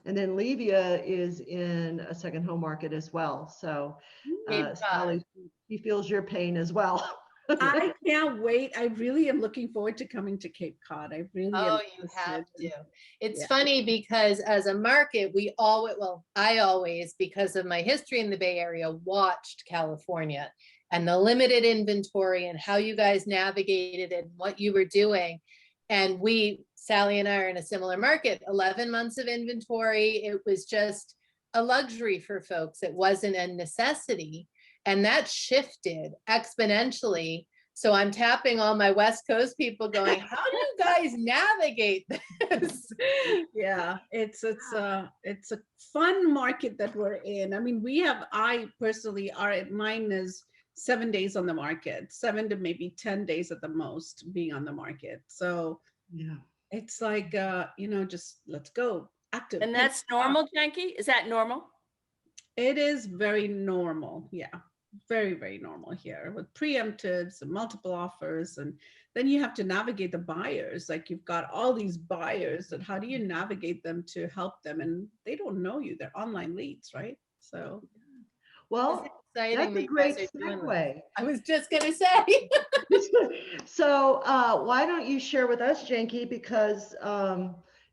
And then Levia is in a second home market as well. So Cape Cod. Sally, she feels your pain as well. I can't wait. I really am looking forward to coming to Cape Cod. I really am Oh, you have interested. to. It's Yeah. funny because as a market, we always, well, I always, because of my history in the Bay Area, watched California and the limited inventory and how you guys navigated and what you were doing. And Sally and I are in a similar market, 11 months of inventory. It was just a luxury for folks. It wasn't a necessity. And that shifted exponentially. So I'm tapping all my West Coast people going, how do you guys navigate this? Yeah, it's a fun market that we're in. I mean, I personally mine is 7 days on the market, 7 to maybe 10 days at the most being on the market. So Yeah. it's like just let's go active. And that's normal, Janki? Is that normal? It is very normal. Yeah. Very, very normal here with preemptives and multiple offers. And then you have to navigate the buyers. Like you've got all these buyers, and how do you navigate them to help them? And they don't know you. They're online leads, right? So, Well, that's a great segue. I was just going to say. So why don't you share with us, Janki, because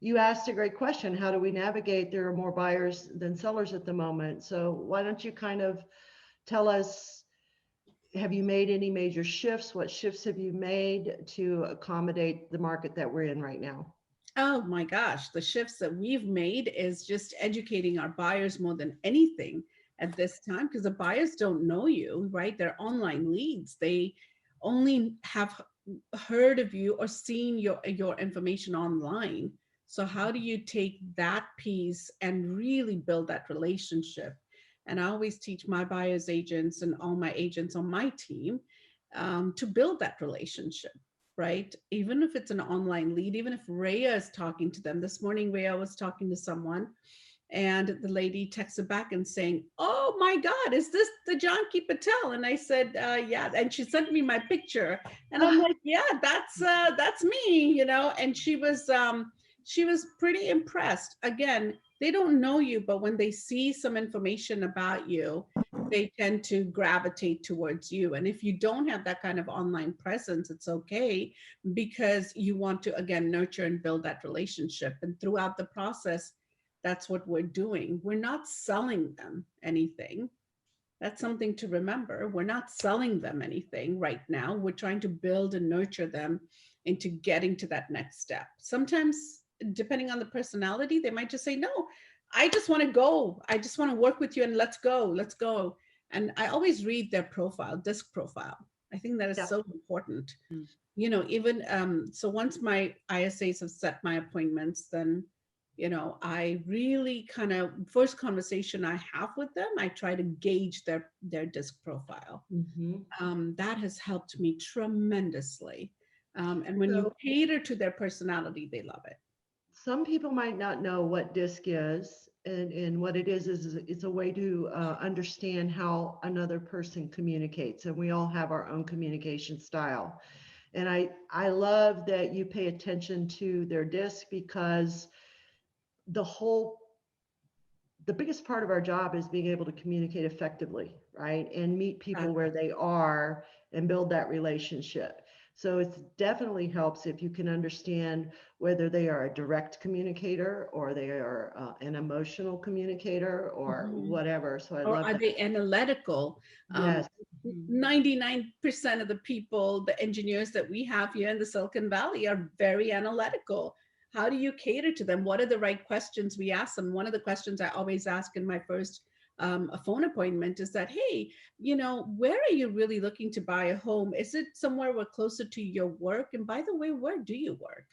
you asked a great question. How do we navigate? There are more buyers than sellers at the moment. So why don't you kind of tell us, have you made any major shifts? What shifts have you made to accommodate the market that we're in right now? oh my gosh, the shifts that we've made is just educating our buyers more than anything at this time, because the buyers don't know you, right? They're online leads. They only have heard of you or seen your information online. So how do you take that piece and really build that relationship? And I always teach my buyers agents and all my agents on my team to build that relationship, right? Even if it's an online lead, even if Rhea is talking to them. This morning, Rhea was talking to someone, and the lady texted back and saying, oh my God, is this the Janki Patel? And I said, yeah. And she sent me my picture. And I'm like, yeah, that's me, and she was pretty impressed. Again, they don't know you, but when they see some information about you, they tend to gravitate towards you. And if you don't have that kind of online presence, it's okay, because you want to, again, nurture and build that relationship. And throughout the process, that's what we're doing. We're not selling them anything. That's something to remember. We're not selling them anything right now. We're trying to build and nurture them into getting to that next step. Sometimes, depending on the personality, they might just say, no, I just want to go. I just want to work with you, and let's go. And I always read their profile, disc profile. I think that is so important. Even so once my ISAs have set my appointments, then I really kind of, first conversation I have with them, I try to gauge their disc profile. That has helped me tremendously. And when you cater to their personality, they love it. Some people might not know what DISC is, and what it is it's a way to understand how another person communicates, and we all have our own communication style. And I love that you pay attention to their DISC, because the biggest part of our job is being able to communicate effectively, right? And meet people where they are and build that relationship. So it definitely helps if you can understand whether they are a direct communicator or they are an emotional communicator or whatever. So I love that. Are they analytical? Yes. 99% of the people, the engineers that we have here in the Silicon Valley, are very analytical. How do you cater to them? What are the right questions we ask them? One of the questions I always ask in my first a phone appointment is that, hey, where are you really looking to buy a home? Is it somewhere closer to your work? And by the way, where do you work?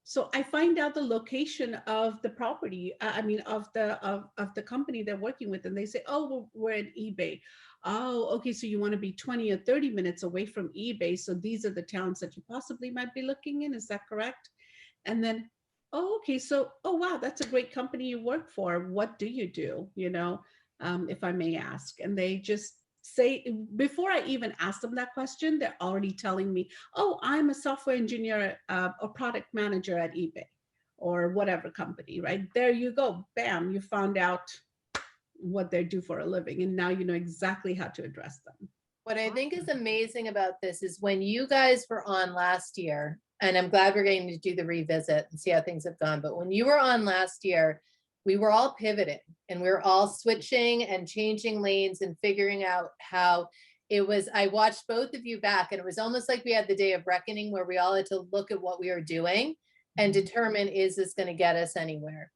So I find out the location of the property, of the company they're working with. And they say, oh, we're at eBay. Oh, okay. So you want to be 20 or 30 minutes away from eBay. So these are the towns that you possibly might be looking in. Is that correct? And then, oh, okay. So, oh, wow, that's a great company you work for. What do you do? If I may ask. And they just say, before I even ask them that question, they're already telling me, oh, I'm a software engineer or product manager at eBay. or whatever company, right? There you go. Bam, you found out what they do for a living. And now you know exactly how to address them. What I think is amazing about this is when you guys were on last year, and I'm glad we're getting to do the revisit and see how things have gone, but when you were on last year, we were all pivoting and we were all switching and changing lanes and figuring out how it was. I watched both of you back, and it was almost like we had the day of reckoning where we all had to look at what we were doing and determine, is this going to get us anywhere?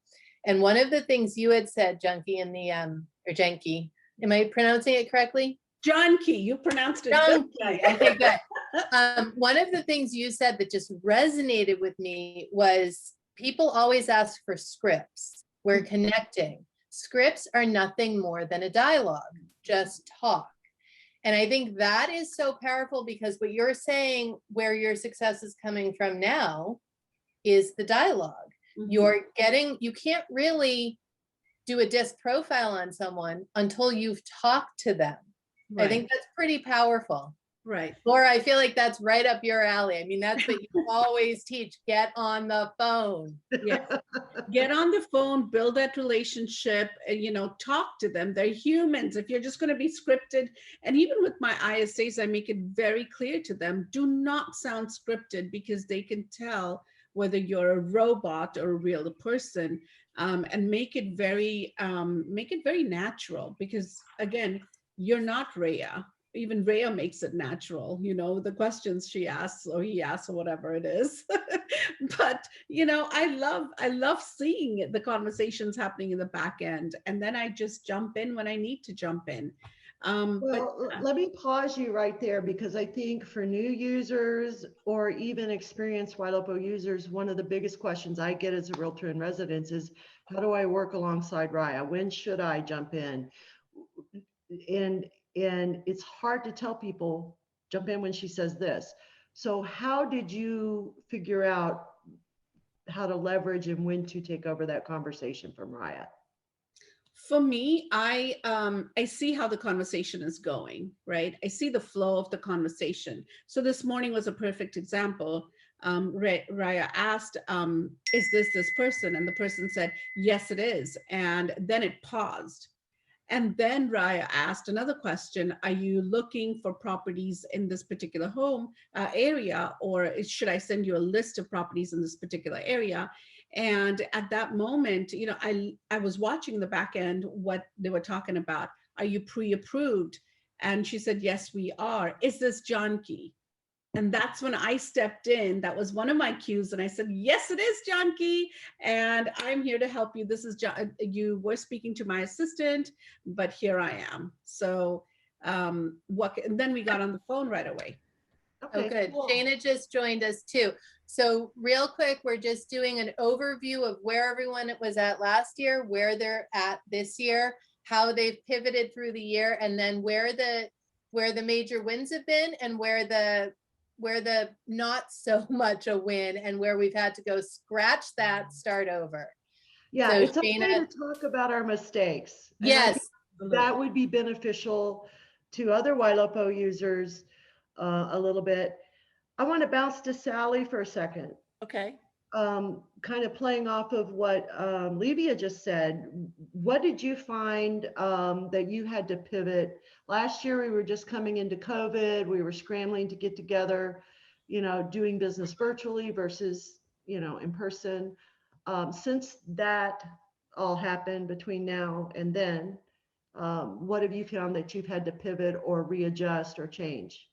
And one of the things you had said, Janki, in the, or Janki, am I pronouncing it correctly? Janki, you pronounced it good. Janki, okay, good. One of the things you said that just resonated with me was people always ask for scripts. We're connecting. Scripts are nothing more than a dialogue, just talk. And I think that is so powerful, because what you're saying, where your success is coming from now, is the dialogue. You're getting, you can't really do a disc profile on someone until you've talked to them. Right. I think that's pretty powerful. Right. Laura, I feel like that's right up your alley. I mean, that's what you always teach. Get on the phone. Yes. Get on the phone, build that relationship, and, you know, talk to them. They're humans. If you're just going to be scripted, and even with my ISAs, I make it very clear to them, do not sound scripted, because they can tell whether you're a robot or a real person, and make it very natural, because again, you're not Rhea. Even Rhea makes it natural, you know, the questions she asks or he asks or whatever it is. But, you know, I love seeing the conversations happening in the back end. And then I just jump in when I need to jump in. Let me pause you right there, because I think for new users or even experienced Ylopo users, one of the biggest questions I get as a realtor in residence is, how do I work alongside Raya? When should I jump in? And it's hard to tell people, jump in when she says this. So how did you figure out how to leverage and when to take over that conversation from Raya? For me, I see how the conversation is going, right? I see the flow of the conversation. So this morning was a perfect example. Raya asked, is this person? And the person said, yes, it is. And then it paused. And then Raya asked another question, are you looking for properties in this particular home area, or should I send you a list of properties in this particular area? And at that moment, you know, I was watching the back end, what they were talking about. Are you pre-approved? And she said, yes, we are. Is this Janki? And that's when I stepped in. That was one of my cues. And I said, yes, it is Janki. And I'm here to help you. This is you were speaking to my assistant, but here I am. So and then we got on the phone right away. Okay, oh, good. Cool. Shana just joined us too. So real quick, we're just doing an overview of where everyone was at last year, where they're at this year, how they've pivoted through the year, and then where the major wins have been, and where the not so much a win, and where we've had to go scratch that, start over. Yeah, so it's Shana, okay to talk about our mistakes. Yes. That would be beneficial to other Ylopo users a little bit. I want to bounce to Sally for a second. Okay. Kind of playing off of what Livia just said. What did you find that you had to pivot? Last year, we were just coming into COVID. We were scrambling to get together, you know, doing business virtually versus, you know, in person. Since that all happened between now and then, what have you found that you've had to pivot or readjust or change?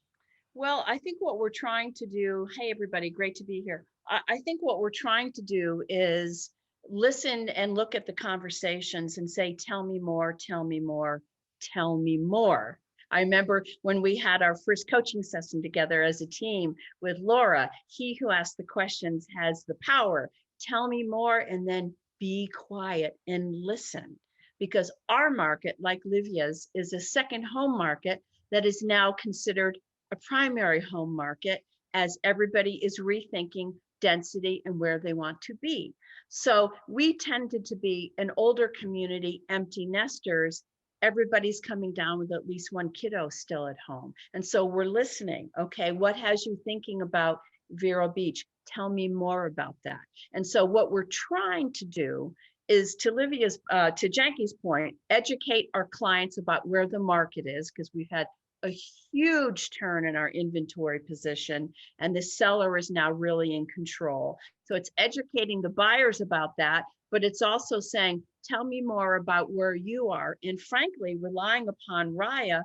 Well, I think what we're trying to do, hey, everybody, great to be here. I think what we're trying to do is listen and look at the conversations and say, tell me more, tell me more, tell me more. I remember when we had our first coaching session together as a team with Laura, he who asks the questions has the power. Tell me more, and then be quiet and listen. Because our market, like Livia's, is a second home market that is now considered a primary home market, as everybody is rethinking density and where they want to be. So we tended to be an older community, empty nesters. Everybody's coming down with at least one kiddo still at home. And so we're listening. Okay, what has you thinking about Vero Beach. Tell me more about that. And so what we're trying to do is, to Janki's point, educate our clients about where the market is, because we've had a huge turn in our inventory position and the seller is now really in control. So it's educating the buyers about that, but it's also saying, tell me more about where you are. And frankly, relying upon Raya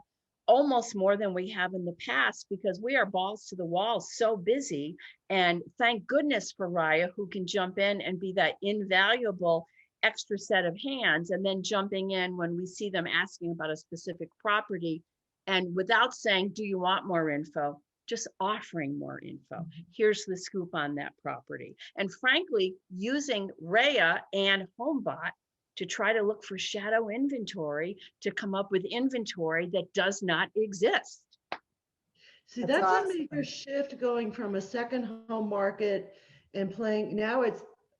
almost more than we have in the past, because we are balls to the wall, so busy. And thank goodness for Raya, who can jump in and be that invaluable extra set of hands, and then jumping in when we see them asking about a specific property, and without saying, do you want more info, just offering more info. Here's the scoop on that property. And frankly, using Raya and HomeBot to try to look for shadow inventory to come up with inventory that does not exist. See, That's that's awesome. a major shift, going from a second home market and playing, now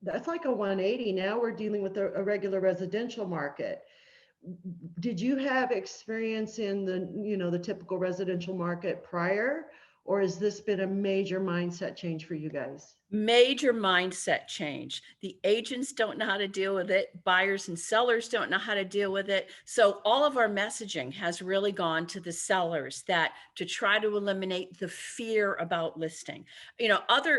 that's like a 180. Now we're dealing with a regular residential market. Did you have experience in the typical residential market prior, or has this been a major mindset change for you guys? Major mindset change. The agents don't know how to deal with it. Buyers and sellers don't know how to deal with it. So all of our messaging has really gone to the sellers, that to try to eliminate the fear about listing.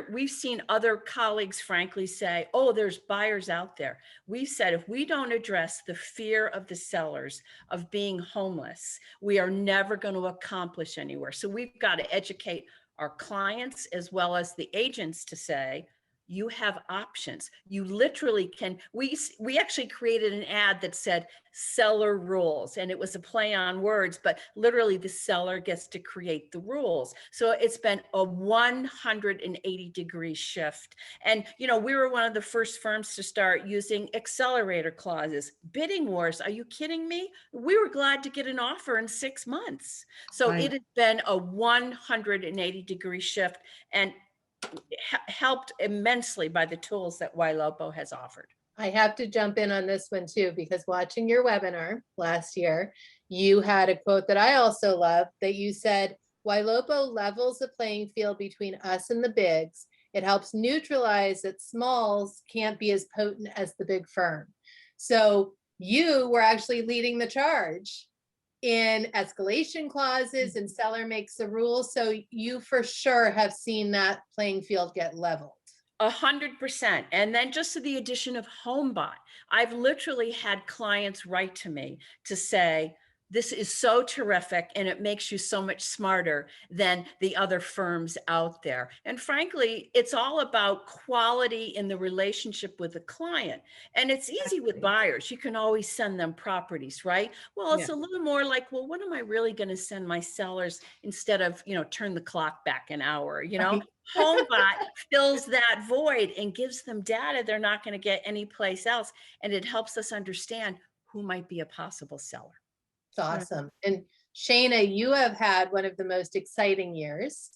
We've seen other colleagues frankly say, oh, there's buyers out there. We said, if we don't address the fear of the sellers of being homeless, we are never going to accomplish anywhere. So we've got to educate our clients as well as the agents to say, you have options. You literally can. We actually created an ad that said seller rules, and it was a play on words, but literally the seller gets to create the rules. So it's been a 180-degree shift. And we were one of the first firms to start using accelerator clauses. Bidding wars, are you kidding me? We were glad to get an offer in 6 months. So Right. it has been a 180-degree shift, and helped immensely by the tools that Ylopo has offered. I have to jump in on this one too, because watching your webinar last year, you had a quote that I also love, that you said, Ylopo levels the playing field between us and the bigs. It helps neutralize that smalls can't be as potent as the big firm. So you were actually leading the charge in escalation clauses, and seller makes the rules. So you for sure have seen that playing field get leveled. 100%. And then just to the addition of HomeBot, I've literally had clients write to me to say, this is so terrific, and it makes you so much smarter than the other firms out there. And frankly, it's all about quality in the relationship with the client. And it's easy with buyers. You can always send them properties, right? Well, it's a little more like, well, what am I really going to send my sellers instead of, turn the clock back an hour, HomeBot fills that void and gives them data they're not going to get anyplace else. And it helps us understand who might be a possible seller. It's awesome. And Shana, you have had one of the most exciting years.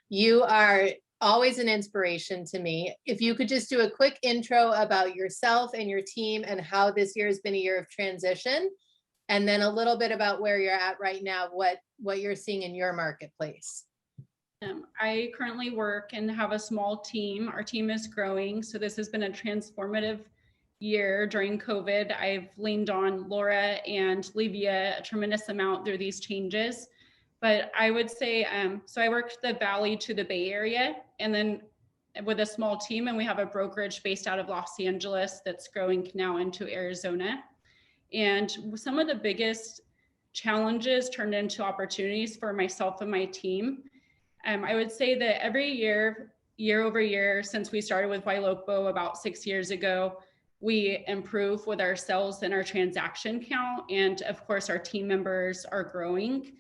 You are always an inspiration to me. If you could just do a quick intro about yourself and your team and how this year has been a year of transition, and then a little bit about where you're at right now, what you're seeing in your marketplace. I currently work and have a small team. Our team is growing, so this has been a transformative year during COVID. I've leaned on Laura and Livia a tremendous amount through these changes. But I would say, so I worked the Valley to the Bay Area, and then with a small team, and we have a brokerage based out of Los Angeles that's growing now into Arizona. And some of the biggest challenges turned into opportunities for myself and my team. I would say that every year over year, since we started with Ylopo about 6 years ago, we improve with our sales and our transaction count. And of course, our team members are growing.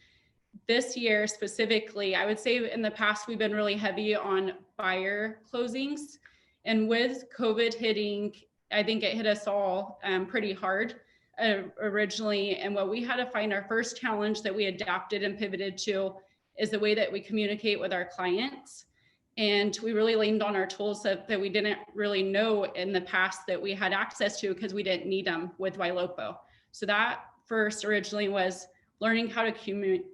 This year specifically, I would say in the past, we've been really heavy on buyer closings. And with COVID hitting, I think it hit us all pretty hard originally. And what we had to find, our first challenge that we adapted and pivoted to, is the way that we communicate with our clients. And we really leaned on our tools that we didn't really know in the past that we had access to, because we didn't need them with Ylopo. So that first originally was learning how to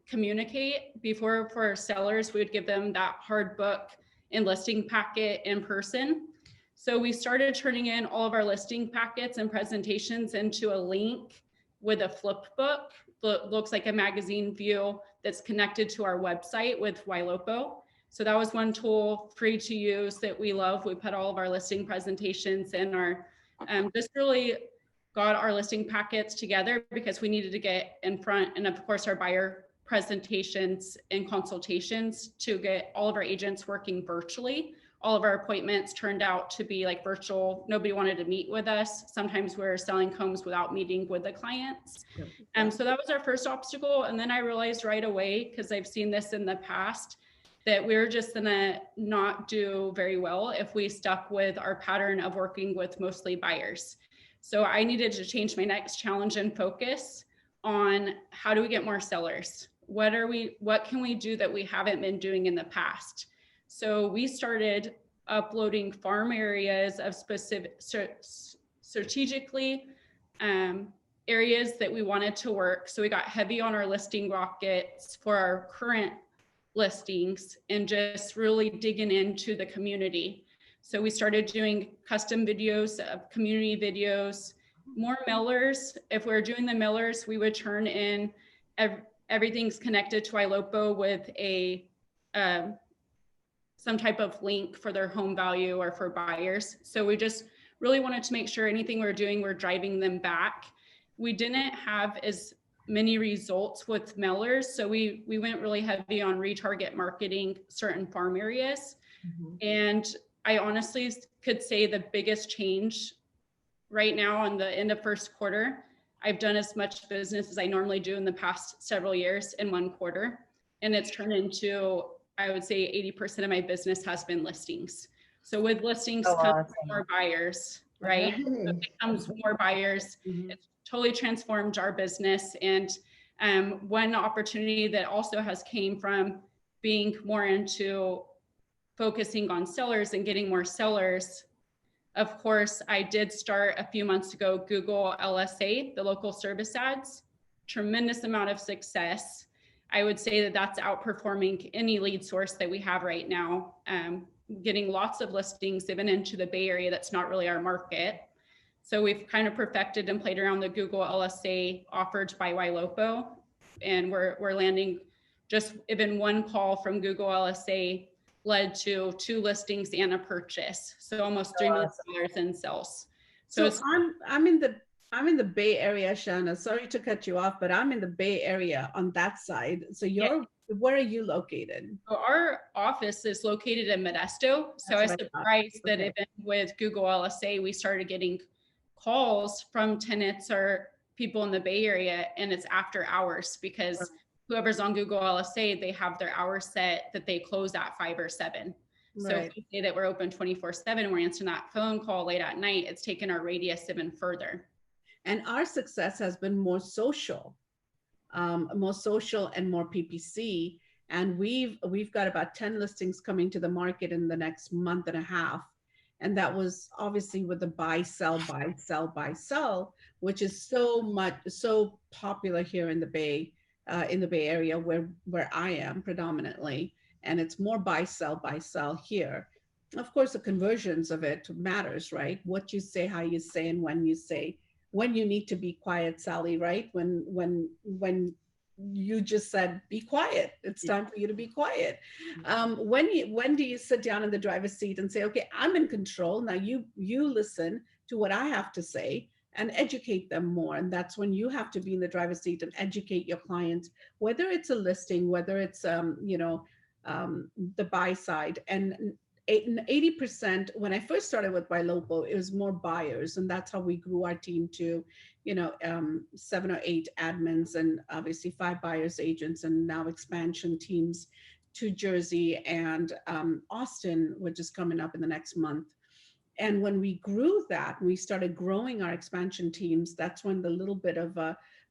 communicate. Before, for sellers, we would give them that hard book and listing packet in person. So we started turning in all of our listing packets and presentations into a link with a flip book. Looks like a magazine view that's connected to our website with Ylopo. So that was one tool, free to use, that we love. We put all of our listing presentations in our, just really got our listing packets together because we needed to get in front, and of course our buyer presentations and consultations, to get all of our agents working virtually. All of our appointments turned out to be like virtual. Nobody wanted to meet with us. Sometimes we're selling homes without meeting with the clients. So that was our first obstacle. And then I realized right away, because I've seen this in the past, that we were just gonna not do very well if we stuck with our pattern of working with mostly buyers. So I needed to change my next challenge and focus on how do we get more sellers? What can we do that we haven't been doing in the past? So we started uploading farm areas of specific, strategically areas that we wanted to work. So we got heavy on our listing rockets for our current listings and just really digging into the community. So we started doing custom videos, community videos, more mailers. If we're doing the mailers, we would turn in everything's connected to Ylopo with a some type of link for their home value or for buyers. So we just really wanted to make sure anything we're doing, we're driving them back. We didn't have as many results with mailers, so we went really heavy on retarget marketing certain farm areas. And I honestly could say the biggest change right now on the end of first quarter, I've done as much business as I normally do in the past several years in one quarter. And it's turned into, I would say 80% of my business has been listings. So with listings comes more buyers, right? So it comes more buyers. It's totally transformed our business. And one opportunity that also has came from being more into focusing on sellers and getting more sellers. Of course, I did start a few months ago, Google LSA, the local service ads, tremendous amount of success. I would say that that's outperforming any lead source that we have right now. Getting lots of listings even into the Bay Area, that's not really our market. So we've kind of perfected and played around the Google LSA offered by Ylopo, and we're landing just even one call from Google LSA led to 2 listings and a purchase. So almost $3 million in sales. So I'm in the Bay Area, Shana. Sorry to cut you off, but I'm in the Bay Area on that side. So where are you located? So our office is located in Modesto. So I was surprised that even with Google LSA, we started getting calls from tenants or people in the Bay Area, and it's after hours because whoever's on Google LSA, they have their hours set that they close at 5 or 7. So if we say that we're open 24/7, we're answering that phone call late at night, it's taken our radius even further. And our success has been more social and more PPC. And we've got about 10 listings coming to the market in the next month and a half. And that was obviously with the buy, sell, buy, sell, buy, sell, which is so popular here in the Bay Area where I am predominantly. And it's more buy, sell here. Of course, the conversions of it matters, right? What you say, how you say, and when you say. When you need to be quiet, Sally, right? When you just said, be quiet. It's time for you to be quiet. When do you sit down in the driver's seat and say, okay, I'm in control. Now you listen to what I have to say and educate them more. And that's when you have to be in the driver's seat and educate your clients, whether it's a listing, whether it's, the buy side. And 80%, when I first started with Ylopo, it was more buyers. And that's how we grew our team to, 7 or 8 admins and obviously 5 buyers agents, and now expansion teams to Jersey and Austin, which is coming up in the next month. And when we grew that, we started growing our expansion teams. That's when the little bit of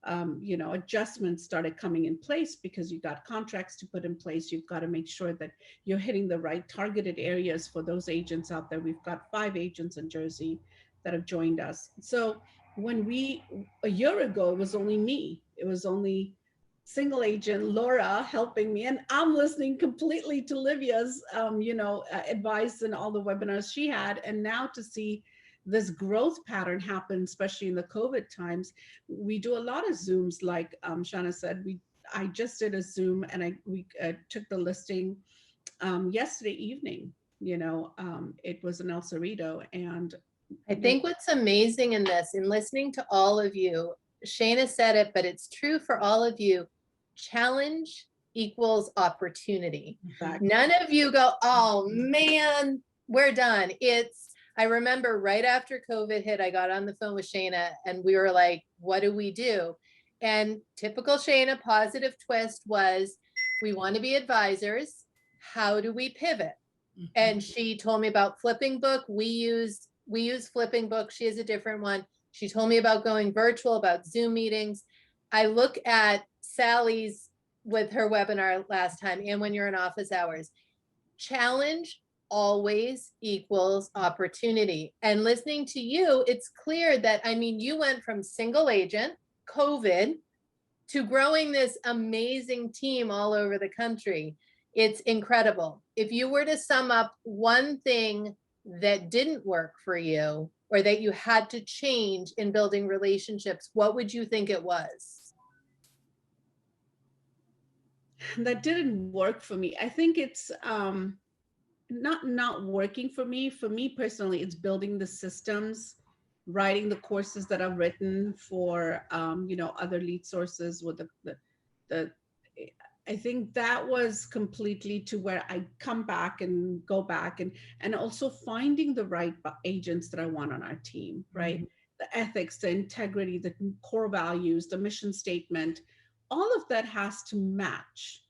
adjustments started coming in place, because you got contracts to put in place. You've got to make sure that you're hitting the right targeted areas for those agents out there. We've got 5 agents in Jersey that have joined us. So when a year ago, it was only me. It was only single agent, Laura helping me, and I'm listening completely to Livia's, advice and all the webinars she had. And now to see this growth pattern happen, especially in the COVID times, we do a lot of Zooms. Like Shana said, I just did a Zoom, and we took the listing yesterday evening. It was in El Cerrito, and I think what's amazing in this, in listening to all of you, Shana said it, but it's true for all of you. Challenge equals opportunity. Exactly. None of you go, oh man, we're done. I remember right after COVID hit, I got on the phone with Shana and we were like, what do we do? And typical Shana positive twist was, we want to be advisors. How do we pivot? And she told me about Flipping Book. We use Flipping Book. She has a different one. She told me about going virtual, about Zoom meetings. I look at Sally's with her webinar last time, and when you're in office hours. Challenge always equals opportunity. And listening to you, it's clear that, you went from single agent, COVID, to growing this amazing team all over the country. It's incredible. If you were to sum up one thing that didn't work for you, or that you had to change in building relationships, what would you think it was? That didn't work for me. I think it's not working for me. For me personally, it's building the systems, writing the courses that I've written for other lead sources with the I think that was completely to where I come back and go back, and also finding the right agents that I want on our team, right? The ethics, the integrity, the core values, the mission statement, all of that has to match.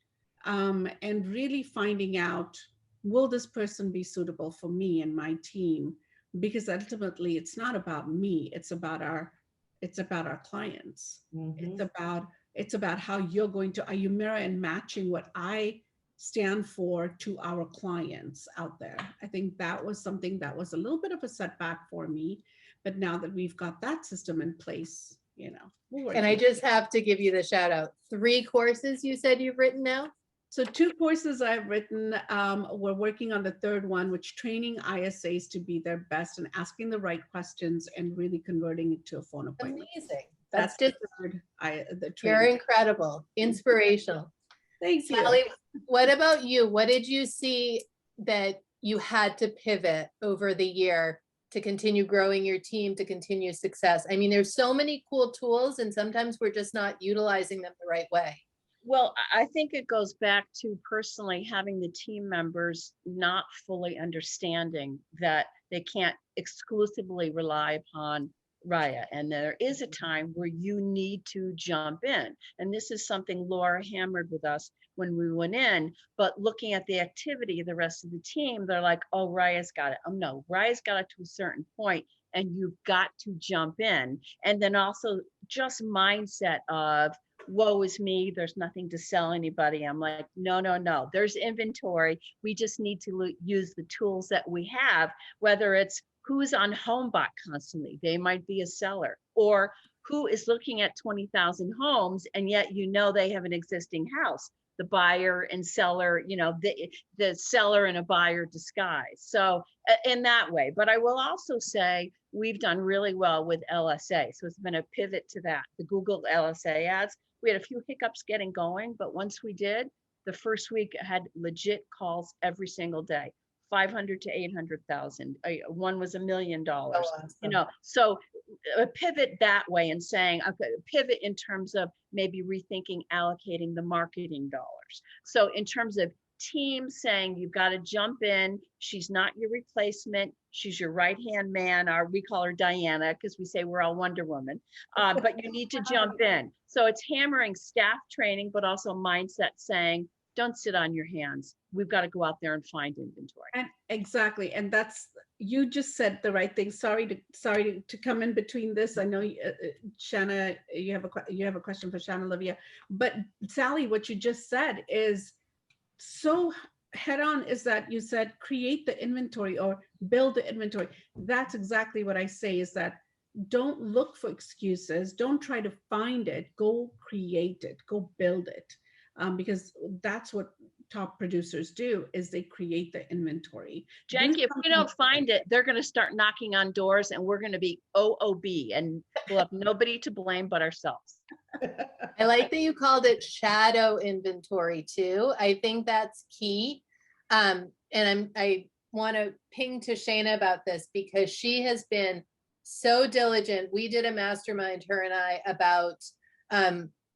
And really finding out, will this person be suitable for me and my team? Because ultimately it's not about me, it's about our clients. It's about how are you mirror and matching what I stand for to our clients out there. I think that was something that was a little bit of a setback for me, but now that we've got that system in place, And I just have to give you the shout out. 3 courses you said you've written now? So 2 courses I've written. We're working on the 3rd one, which training ISAs to be their best and asking the right questions and really converting it to a phone appointment. Amazing. That's just the you're training. incredible, inspirational. Thank you. Sally, what about you? What did you see that you had to pivot over the year to continue growing your team, to continue success? There's so many cool tools, and sometimes we're just not utilizing them the right way. Well, I think it goes back to personally having the team members not fully understanding that they can't exclusively rely upon Raya. And there is a time where you need to jump in. And this is something Laura hammered with us when we went in, but looking at the activity of the rest of the team, they're like, oh, Raya's got it. Oh no, Raya's got it to a certain point and you've got to jump in. And then also just mindset of, woe is me, there's nothing to sell anybody. I'm like, no, there's inventory. We just need to use the tools that we have, whether it's who's on HomeBot constantly, they might be a seller, or who is looking at 20,000 homes and yet they have an existing house. The buyer and seller, the seller and a buyer disguise. So in that way, but I will also say we've done really well with LSA. So it's been a pivot to that. The Google LSA ads, we had a few hiccups getting going, but once we did, the first week I had legit calls every single day, 500 to 800,000. One was $1 million. Oh, awesome. So a pivot that way and saying, okay, pivot in terms of maybe rethinking allocating the marketing dollars. So in terms of team saying, you've got to jump in. She's not your replacement. She's your right-hand man, or we call her Diana because we say we're all Wonder Woman, but you need to jump in. So it's hammering staff training, but also mindset saying, don't sit on your hands. We've got to go out there and find inventory. And exactly. And you just said the right thing. Sorry to come in between this. I know Shana, you have a question for Shana, Olivia, but Sally, what you just said is so head on, is that you said create the inventory or build the inventory. That's exactly what I say, is that don't look for excuses. Don't try to find it. Go create it. Go build it. Because that's what top producers do, is they create the inventory. Do Janki, if we something don't find it, they're going to start knocking on doors and we're going to be OOB and we'll have nobody to blame but ourselves. I like that you called it shadow inventory too. I think that's key. And I want to ping to Shana about this because she has been so diligent. We did a mastermind, her and I, about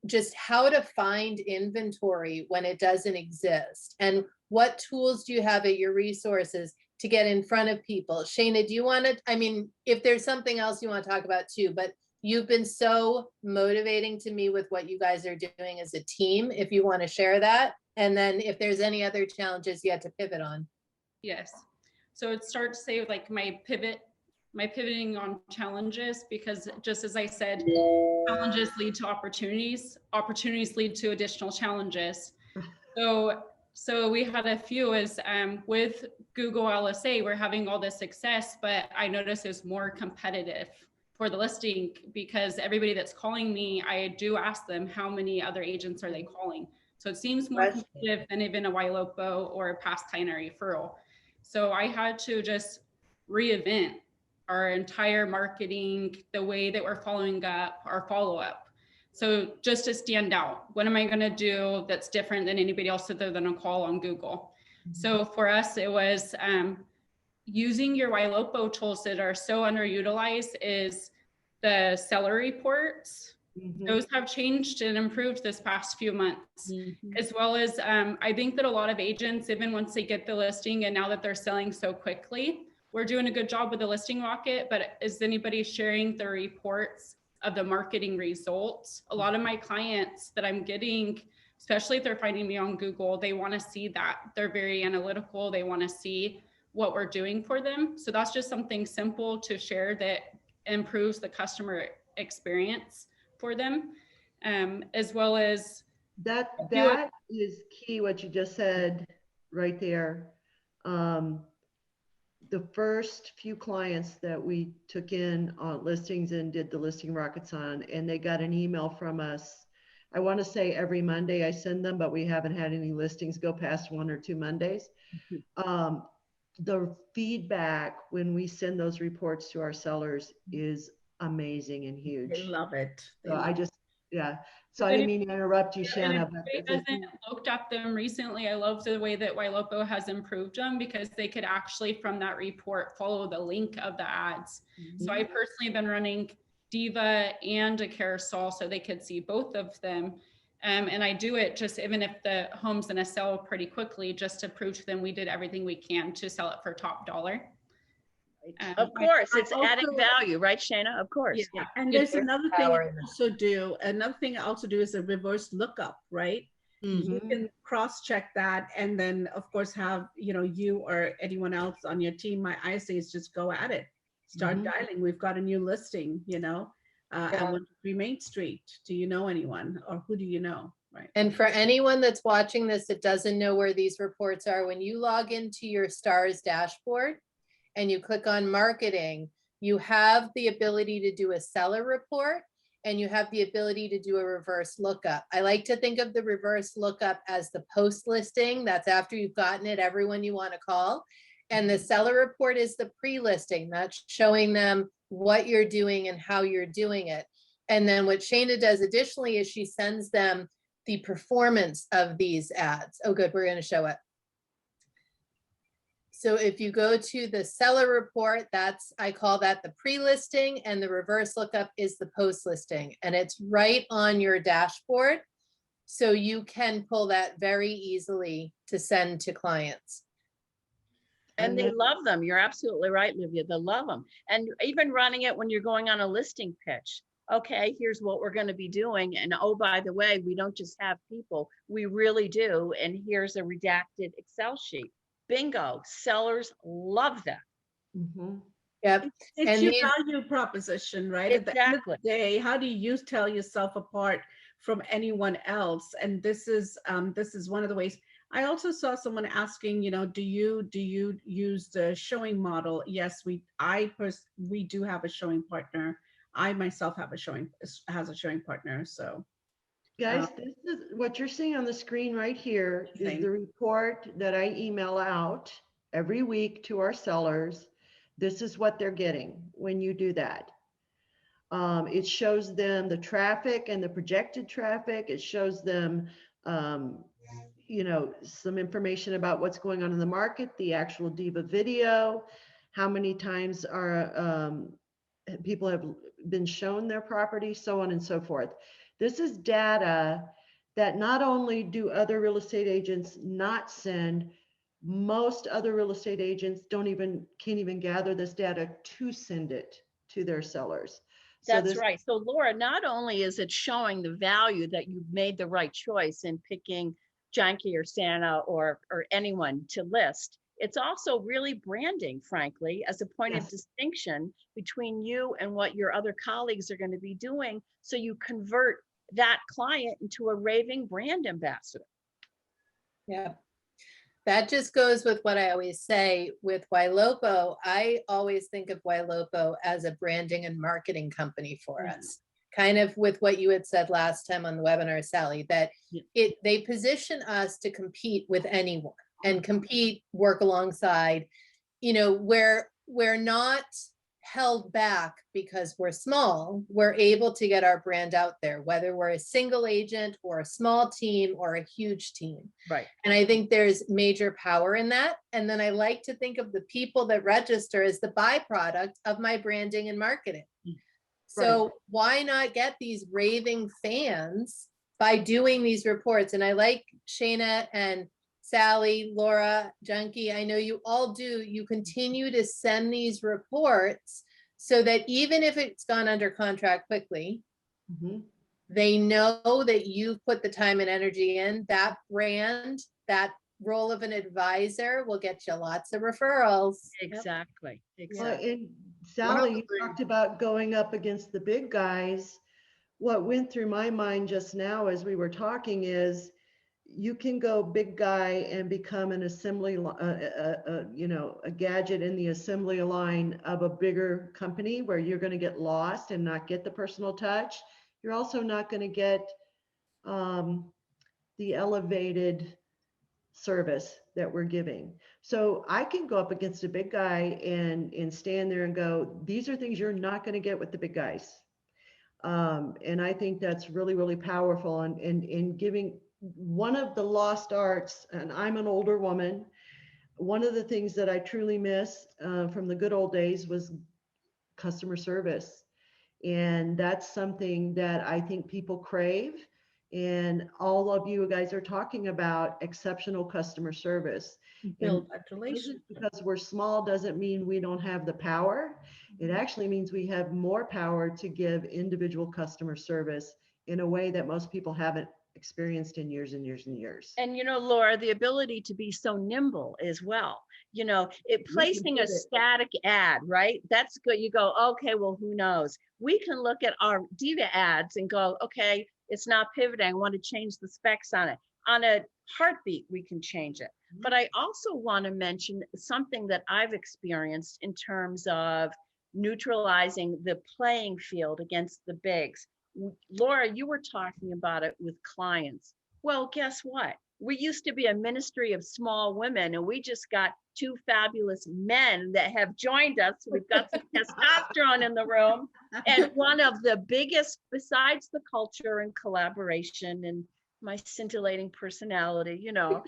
just how to find inventory when it doesn't exist, and what tools do you have at your resources to get in front of people. Shana, do you want to, I mean, if there's something else you want to talk about too, but you've been so motivating to me with what you guys are doing as a team, if you want to share that. And then if there's any other challenges you had to pivot on. Yes. So it starts to say like my pivoting on challenges, because just as I said, challenges lead to opportunities, opportunities lead to additional challenges. So we had a few is with Google LSA, we're having all this success, but I notice it's more competitive for the listing because everybody that's calling me, I do ask them how many other agents are they calling. So it seems more competitive than even a Ylopo or a past client referral. So I had to just reinvent our entire marketing, the way that we're following up, our follow-up. So just to stand out, what am I going to do that's different than anybody else other than a call on Google? So for us, it was using your Ylopo tools that are so underutilized is the seller reports. Those have changed and improved this past few months, as well as I think that a lot of agents, even once they get the listing and now that they're selling so quickly, we're doing a good job with the listing rocket, but is anybody sharing the reports of the marketing results? A lot of my clients that I'm getting, especially if they're finding me on Google, they want to see that. They're very analytical. They want to see what we're doing for them. So that's just something simple to share that improves the customer experience for them, as well as that is key, what you just said right there. The first few clients that we took in on listings and did the listing rockets on, and they got an email from us. I want to say every Monday I send them, but we haven't had any listings go past 1 or 2 Mondays. The feedback when we send those reports to our sellers is amazing and huge. They love it. So I just, yeah. So I didn't mean to interrupt you, Shana. But if anybody hasn't looked at them recently, I love the way that Ylopo has improved them because they could actually, from that report, follow the link of the ads. So I personally have been running Diva and a carousel so they could see both of them. And I do it just even if the home's gonna sell pretty quickly, just to prove to them we did everything we can to sell it for top dollar. Of course, it's adding value, right, Shana? Of course. Yeah, and there's another thing I also do. Another thing I also do is a reverse lookup, right? You can cross-check that, and then of course have you or anyone else on your team. My ISA is just go at it, start dialing. We've got a new listing, at 123 Main Street. Do you know anyone, or who do you know? Right. And for anyone that's watching this that doesn't know where these reports are, when you log into your STARS dashboard and you click on marketing, you have the ability to do a seller report and you have the ability to do a reverse lookup. I like to think of the reverse lookup as the post listing. That's after you've gotten it, everyone you want to call. And the seller report is the pre-listing. That's showing them what you're doing and how you're doing it. And then what Shana does additionally is she sends them the performance of these ads. Oh, good, we're going to show it. So if you go to the seller report, I call that the pre-listing, and the reverse lookup is the post-listing, and it's right on your dashboard. So you can pull that very easily to send to clients. And they love them. You're absolutely right, Livia. They love them. And even running it when you're going on a listing pitch. Okay, here's what we're going to be doing. And oh, by the way, we don't just have people, we really do. And here's a redacted Excel sheet. Bingo, sellers love that. Yep. It's your value proposition, right? Exactly. At the end of the day, how do you tell yourself apart from anyone else? And this is one of the ways. I also saw someone asking, do you use the showing model? Yes, we do have a showing partner I myself have a showing partner. So Guys, this is what you're seeing on the screen right here is Same. the report that I email out every week to our sellers. This is what they're getting when you do that. It shows them the traffic and the projected traffic. It shows them, you know, some information about what's going on in the market, the actual Diva video, how many times are people have been shown their property, so on and so forth. This is data that not only do other real estate agents not send, most other real estate agents can't even gather this data to send it to their sellers. So That's this, right. So Laura, not only is it showing the value that you've made the right choice in picking Janki or Santa or anyone to list, it's also really branding, frankly, as a point of Yes. distinction between you and what your other colleagues are going to be doing. So you convert that client into a raving brand ambassador. Yeah. That just goes with what I always say with Ylopo. I always think of Ylopo as a branding and marketing company for us. Kind of with what you had said last time on the webinar, Sally, that they position us to compete with anyone and compete, work alongside, you know, where we're not held back because we're small. We're able to get our brand out there, whether we're a single agent or a small team or a huge team. Right. And I think there's major power in that. And then I like to think of the people that register as the byproduct of my branding and marketing. So why not get these raving fans by doing these reports? And I like Shana and Sally, Laura, Janki, I know you all do. You continue to send these reports so that even if it's gone under contract quickly, they know that you've put the time and energy in. That brand, that role of an advisor will get you lots of referrals. Exactly. Well, Exactly. and Sally, you talked about going up against the big guys. What went through my mind just now as we were talking is you can go big guy and become an assembly, you know, a gadget in the assembly line of a bigger company where you're going to get lost and not get the personal touch. You're also not going to get the elevated service that we're giving. So I can go up against a big guy and stand there and go, these are things you're not going to get with the big guys. And I think that's really, really powerful. And in giving one of the lost arts, and I'm an older woman, one of the things that I truly miss from the good old days was customer service. And that's something that I think people crave. And all of you guys are talking about exceptional customer service. Build that relationship. Because we're small doesn't mean we don't have the power. It actually means we have more power to give individual customer service in a way that most people haven't experienced in years and years and years. And you know, Laura, the ability to be so nimble as well. You know, placing a static ad, right? That's good. You go, okay, well, who knows? We can look at our Diva ads and go, okay, it's not pivoting. I want to change the specs on it. On a heartbeat, we can change it. But I also want to mention something that I've experienced in terms of neutralizing the playing field against the bigs. Laura, you were talking about it with clients. Well, guess what? We used to be a ministry of small women, and we just got two fabulous men that have joined us. We've got some testosterone in the room. And one of the biggest, besides the culture and collaboration and my scintillating personality, you know,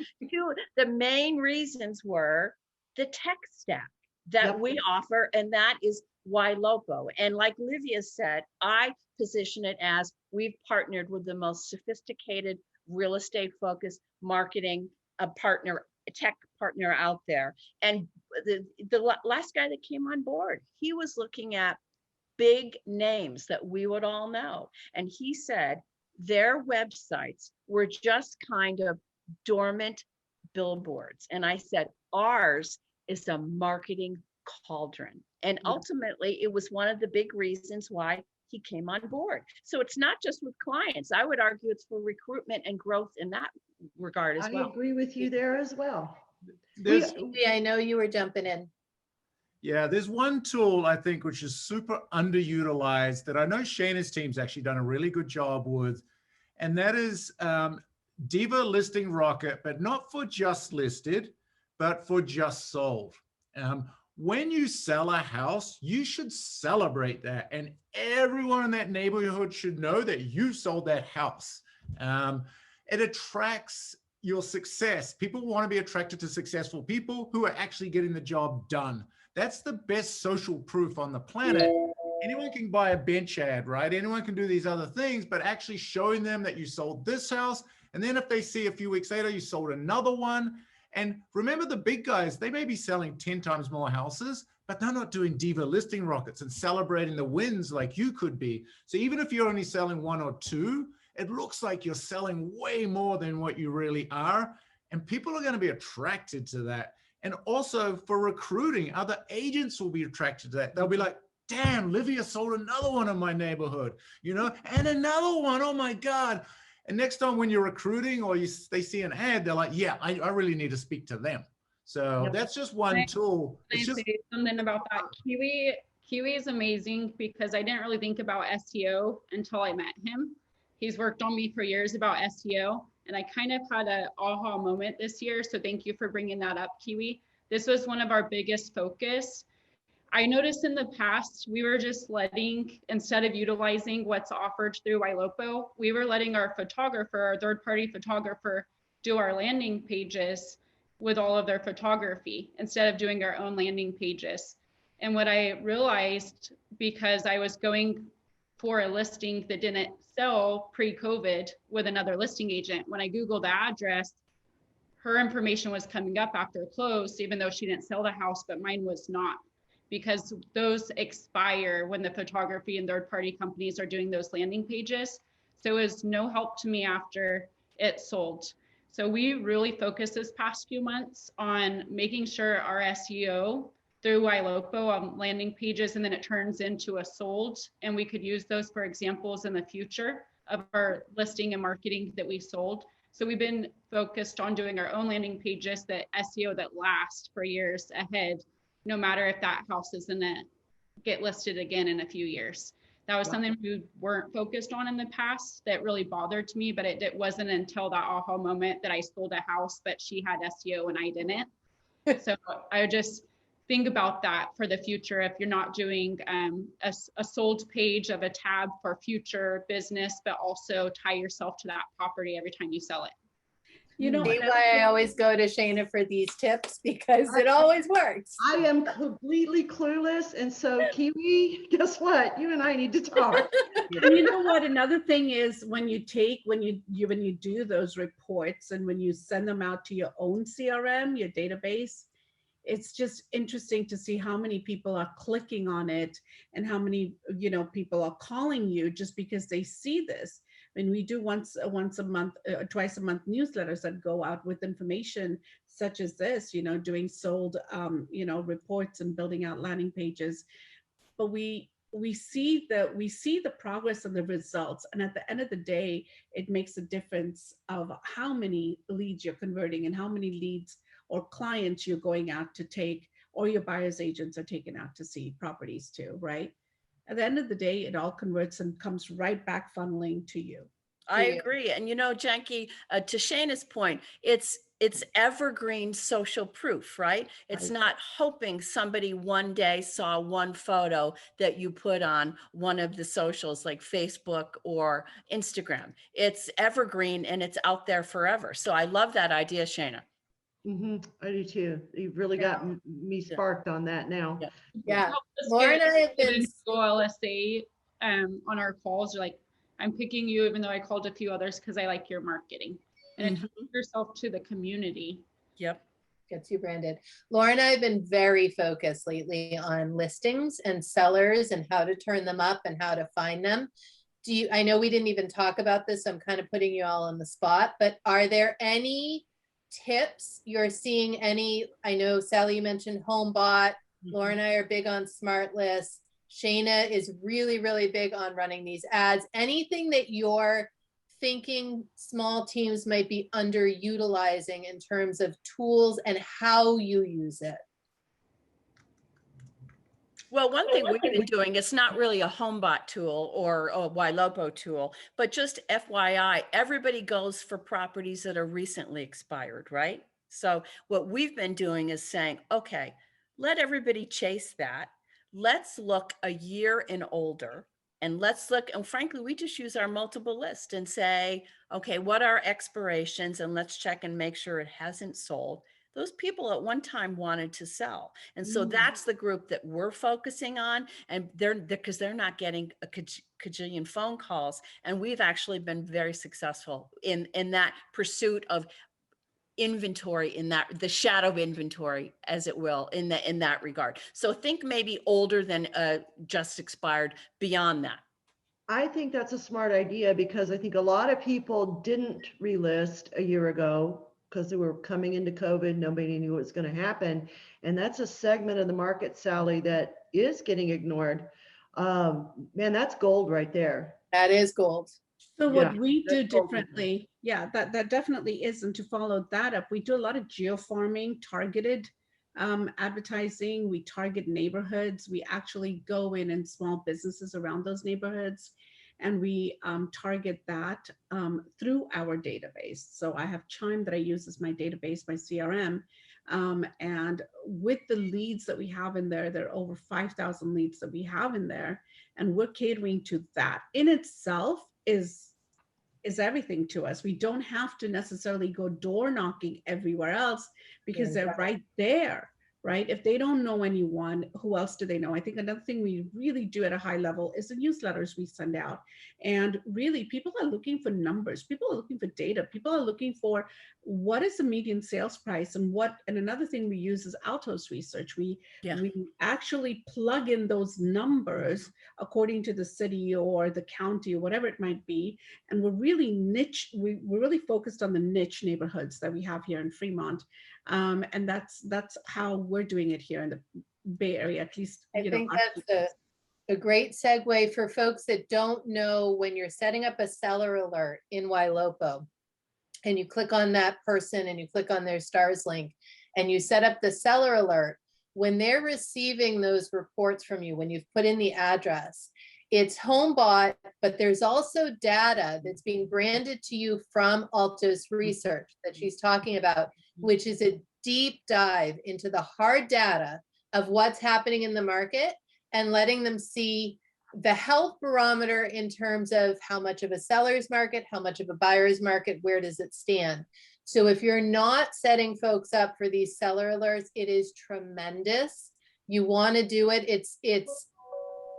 the main reasons were the tech stack that we offer, and that is Ylopo. And like Livia said, I position it as we've partnered with the most sophisticated real estate focused marketing partner, tech partner out there. And the last guy that came on board, he was looking at big names that we would all know. And he said their websites were just kind of dormant billboards. And I said, ours is a marketing cauldron. And ultimately, it was one of the big reasons why he came on board. So it's not just with clients. I would argue it's for recruitment and growth in that regard as well. I agree with you there as well. I know you were jumping in. Yeah, there's one tool I think which is super underutilized that I know Shana's team's actually done a really good job with, and that is Diva Listing Rocket, but not for just listed, but for just sold. When you sell a house, you should celebrate that, and everyone in that neighborhood should know that you sold that house. It attracts your success. People want to be attracted to successful people who are actually getting the job done. That's the best social proof on the planet. Anyone can buy a bench ad, right? Anyone can do these other things, but actually showing them that you sold this house, and then if they see a few weeks later you sold another one. And remember, the big guys, they may be selling 10 times more houses, but they're not doing diva listing rockets and celebrating the wins like you could be. So even if you're only selling one or two, it looks like you're selling way more than what you really are. And people are going to be attracted to that. And also for recruiting, other agents will be attracted to that. They'll be like, damn, Livia sold another one in my neighborhood, you know, and another one. Oh my God. And next time when you're recruiting or they see an ad, they're like, yeah, I really need to speak to them. So that's just one tool. Can I say something about that? Kiwi is amazing because I didn't really think about SEO until I met him. He's worked on me for years about SEO, and I kind of had an aha moment this year. So thank you for bringing that up, Kiwi. This was one of our biggest focus. I noticed in the past, we were just letting, instead of utilizing what's offered through Ylopo, we were letting our photographer, our third-party photographer, do our landing pages with all of their photography instead of doing our own landing pages. And what I realized, because I was going for a listing that didn't sell pre-COVID with another listing agent, when I Googled the address, her information was coming up after close, even though she didn't sell the house, but mine was not, because those expire when the photography and third-party companies are doing those landing pages. So it was no help to me after it sold. So we really focused this past few months on making sure our SEO through Ylopo on landing pages, and then it turns into a sold, and we could use those for examples in the future of our listing and marketing that we sold. So we've been focused on doing our own landing pages, that SEO that last for years ahead, no matter if that house is gonna get listed again in a few years. That was something we weren't focused on in the past that really bothered me, but it wasn't until that aha moment that I sold a house, but she had SEO and I didn't. So I just think about that for the future. If you're not doing a sold page of a tab for future business, but also tie yourself to that property every time you sell it. You know, See why I always go to Shana for these tips, because it always works. I am completely clueless. And so Kiwi, guess what? You and I need to talk. and you know what? Another thing is when you do those reports and when you send them out to your own CRM, your database, it's just interesting to see how many people are clicking on it and how many, people are calling you just because they see this. When we do once a month, twice a month newsletters that go out with information such as this, doing sold, reports and building out landing pages. But we see the progress and the results. And at the end of the day, it makes a difference of how many leads you're converting and how many leads or clients you're going out to take, or your buyer's agents are taken out to see properties too, right? At the end of the day, it all converts and comes right back funneling to you. I agree. And Janki, to Shana's point, it's evergreen social proof, right? It's not hoping somebody one day saw one photo that you put on one of the socials like Facebook or Instagram. It's evergreen and it's out there forever. So I love that idea, Shana. I do too. You've really got me sparked on that now. Yeah. Lauren and I have been Google LSA on our calls. You're like, I'm picking you, even though I called a few others because I like your marketing. And attach yourself to the community. Yep. Gets you branded. Lauren and I have been very focused lately on listings and sellers and how to turn them up and how to find them. I know we didn't even talk about this, so I'm kind of putting you all on the spot, but are there any tips you're seeing? I know Sally, you mentioned HomeBot. Laura and I are big on Smart Lists. Shana is really, really big on running these ads. Anything that you're thinking small teams might be underutilizing in terms of tools and how you use it? Well, one thing we've been doing, it's not really a HomeBot tool or a Ylopo tool, but just FYI, everybody goes for properties that are recently expired, right? So what we've been doing is saying, okay, let everybody chase that. Let's look a year and older, and let's look, and frankly, we just use our multiple list and say, okay, what are expirations? And let's check and make sure it hasn't sold. Those people at one time wanted to sell. And so that's the group that we're focusing on. And because they're not getting a cajillion phone calls. And we've actually been very successful in that pursuit of inventory, in that the shadow inventory, as it will, in that regard. So think maybe older than just expired beyond that. I think that's a smart idea because I think a lot of people didn't relist a year ago because they were coming into COVID. Nobody knew what was going to happen. And that's a segment of the market, Sally, that is getting ignored. Man, that's gold right there. That is gold. So what Yeah, we do that's gold. differently, yeah, that definitely is. And to follow that up, we do a lot of geofarming, targeted advertising. We target neighborhoods. We actually go in small businesses around those neighborhoods, and we target that through our database. So I have Chime that I use as my database, my CRM. And with the leads that we have in there, there are over 5,000 leads that we have in there, and we're catering to that. In itself is everything to us. We don't have to necessarily go door knocking everywhere else because they're right there, right? If they don't know anyone, who else do they know? I think another thing we really do at a high level is the newsletters we send out. And really, people are looking for numbers. People are looking for data. People are looking for what is the median sales price, and another thing we use is Altos research. We actually plug in those numbers according to the city or the county or whatever it might be. And we're really we're really focused on the niche neighborhoods that we have here in Fremont. And that's how we're doing it here in the Bay Area, at least. I think that's a great segue for folks that don't know. When you're setting up a seller alert in Ylopo, and you click on that person and you click on their stars link and you set up the seller alert, when they're receiving those reports from you, when you've put in the address, it's HomeBot, but there's also data that's being branded to you from Altos Research that she's talking about, which is a deep dive into the hard data of what's happening in the market and letting them see the health barometer in terms of how much of a seller's market, how much of a buyer's market, where does it stand? So if you're not setting folks up for these seller alerts, it is tremendous. You want to do it. It's